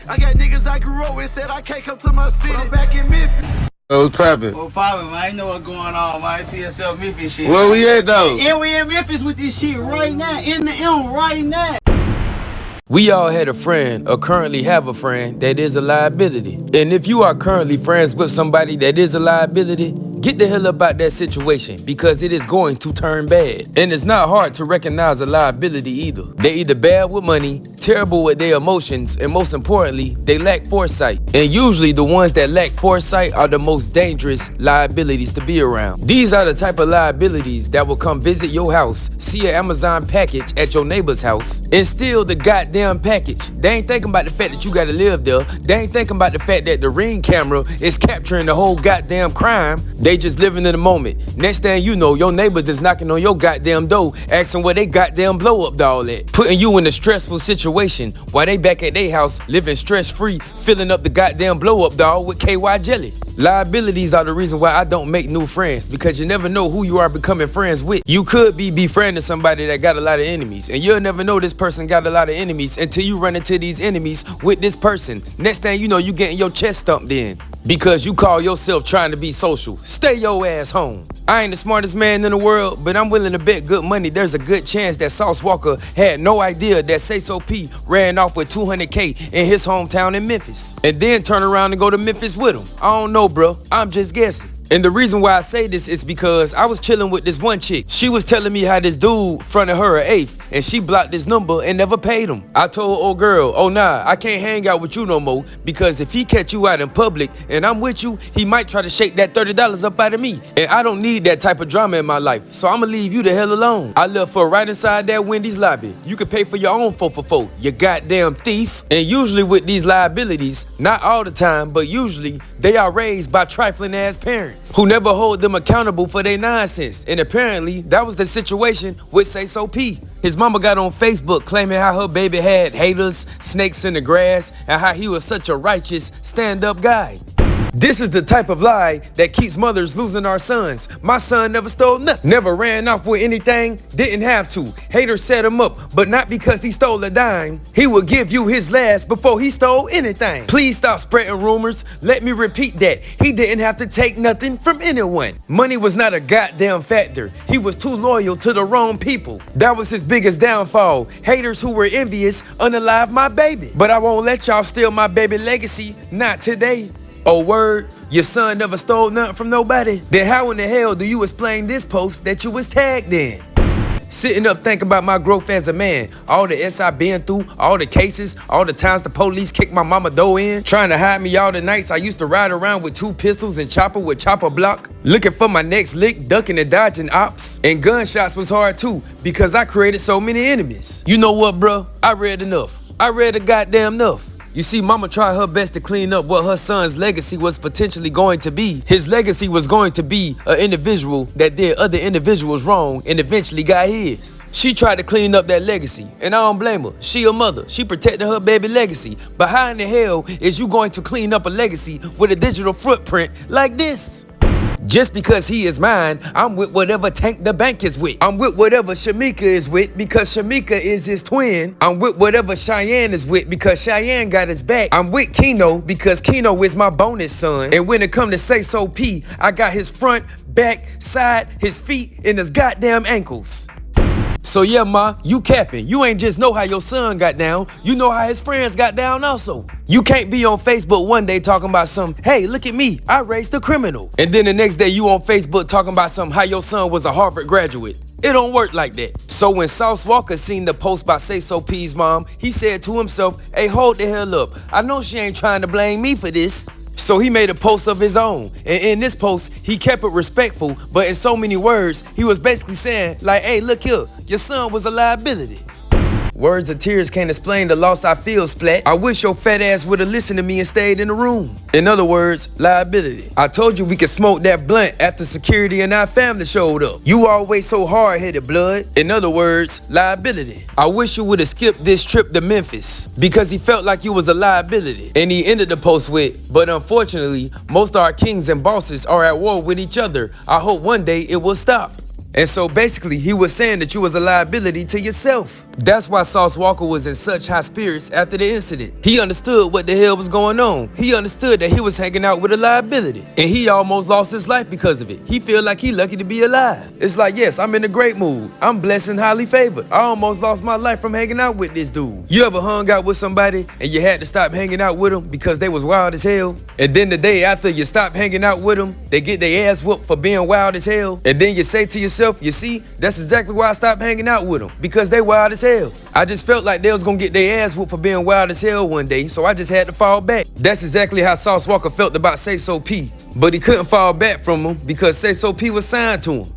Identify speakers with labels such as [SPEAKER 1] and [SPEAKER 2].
[SPEAKER 1] I got niggas I grew up with said I can't come to my city. I'm back in Memphis.
[SPEAKER 2] What's poppin'?
[SPEAKER 3] Well, poppin', man. I know what's going on, man. TSL Memphis shit.
[SPEAKER 2] Where we at, though?
[SPEAKER 3] And we in Memphis with this shit right now. In the M right now.
[SPEAKER 4] We all had a friend or currently have a friend that is a liability. And if you are currently friends with somebody that is a liability, get the hell up out that situation because it is going to turn bad. And it's not hard to recognize a liability either. They're either bad with money, terrible with their emotions, and most importantly, they lack foresight. And usually the ones that lack foresight are the most dangerous liabilities to be around. These are the type of liabilities that will come visit your house, see an Amazon package at your neighbor's house, and steal the goddamn package. They ain't thinking about the fact that you gotta live there. They ain't thinking about the fact that the Ring camera is capturing the whole goddamn crime. They just living in the moment. Next thing you know, your neighbors is knocking on your goddamn door, asking where they goddamn blow up doll at, putting you in a stressful situation while they back at their house living stress-free, filling up the goddamn blow up doll with KY jelly. Liabilities are the reason why I don't make new friends, because you never know who you are becoming friends with. You could be befriending somebody that got a lot of enemies, and you'll never know this person got a lot of enemies until you run into these enemies with this person. Next thing you know, you getting your chest thumped in because you call yourself trying to be social. Stay your ass home. I ain't the smartest man in the world, but I'm willing to bet good money there's a good chance that Sauce Walker had no idea that SAYSO P ran off with 200K in his hometown in Memphis, and then turn around and go to Memphis with him. I don't know, bro. I'm just guessing. And the reason why I say this is because I was chilling with this one chick. She was telling me how this dude fronted her an eighth and she blocked his number and never paid him. I told old girl, oh nah, I can't hang out with you no more because if he catch you out in public and I'm with you, he might try to shake that $30 up out of me. And I don't need that type of drama in my life, so I'ma leave you the hell alone. I left her right inside that Wendy's lobby. You can pay for your own 4 for 4, you goddamn thief. And usually with these liabilities, not all the time, but usually they are raised by trifling ass parents who never hold them accountable for their nonsense. And apparently that was the situation with SAYSO P. His mama got on Facebook claiming how her baby had haters, snakes in the grass, and how he was such a righteous stand-up guy. This is the type of lie that keeps mothers losing our sons. My son never stole nothing, never ran off with anything, didn't have to. Haters set him up, but not because he stole a dime. He would give you his last before he stole anything. Please stop spreading rumors. Let me repeat that. He didn't have to take nothing from anyone. Money was not a goddamn factor. He was too loyal to the wrong people. That was his biggest downfall. Haters who were envious unalive my baby. But I won't let y'all steal my baby legacy, not today. Oh word, your son never stole nothing from nobody? Then how in the hell do you explain this post that you was tagged in? Sitting up thinking about my growth as a man, all the S I been through, all the cases, all the times the police kicked my mama door in, trying to hide me all the nights I used to ride around with 2 pistols and chopper with chopper block, looking for my next lick, ducking and dodging ops. And gunshots was hard too, because I created so many enemies. You know what, bro? I read enough. I read a goddamn enough. You see, mama tried her best to clean up what her son's legacy was potentially going to be. His legacy was going to be an individual that did other individuals wrong and eventually got his. She tried to clean up that legacy, and I don't blame her. She a mother. She protected her baby legacy. But how in the hell is you going to clean up a legacy with a digital footprint like this? Just because he is mine, I'm with whatever Tank the Bank is with. I'm with whatever Shamika is with because Shamika is his twin. I'm with whatever Cheyenne is with because Cheyenne got his back. I'm with Keno because Keno is my bonus son. And when it come to SAYSO P, I got his front, back, side, his feet, and his goddamn ankles. So yeah, ma, you capping. You ain't just know how your son got down, you know how his friends got down also. You can't be on Facebook one day talking about some, hey, look at me, I raised a criminal. And then the next day you on Facebook talking about some, how your son was a Harvard graduate. It don't work like that. So when Sauce Walker seen the post by SAYSO P's mom, he said to himself, hey, hold the hell up. I know she ain't trying to blame me for this. So he made a post of his own, and in this post, he kept it respectful, but in so many words, he was basically saying, like, hey, look here, your son was a liability. Words of tears can't explain the loss I feel, Splat. I wish your fat ass would've listened to me and stayed in the room. In other words, liability. I told you we could smoke that blunt after security and our family showed up. You always so hard-headed, blood. In other words, liability. I wish you would've skipped this trip to Memphis because he felt like you was a liability. And he ended the post with, but unfortunately, most of our kings and bosses are at war with each other. I hope one day it will stop. And so basically, he was saying that you was a liability to yourself. That's why Sauce Walka was in such high spirits after the incident. He understood what the hell was going on. He understood that he was hanging out with a liability. And he almost lost his life because of it. He feel like he lucky to be alive. It's like, yes, I'm in a great mood. I'm blessed and highly favored. I almost lost my life from hanging out with this dude. You ever hung out with somebody and you had to stop hanging out with them because they was wild as hell? And then the day after you stop hanging out with them, they get their ass whooped for being wild as hell. And then you say to yourself, you see, that's exactly why I stopped hanging out with them, because they wild as hell. I just felt like they was gonna get their ass whooped for being wild as hell one day, so I just had to fall back. That's exactly how Sauce Walka felt about SAYSO P. But he couldn't fall back from him because SAYSO P was signed to him.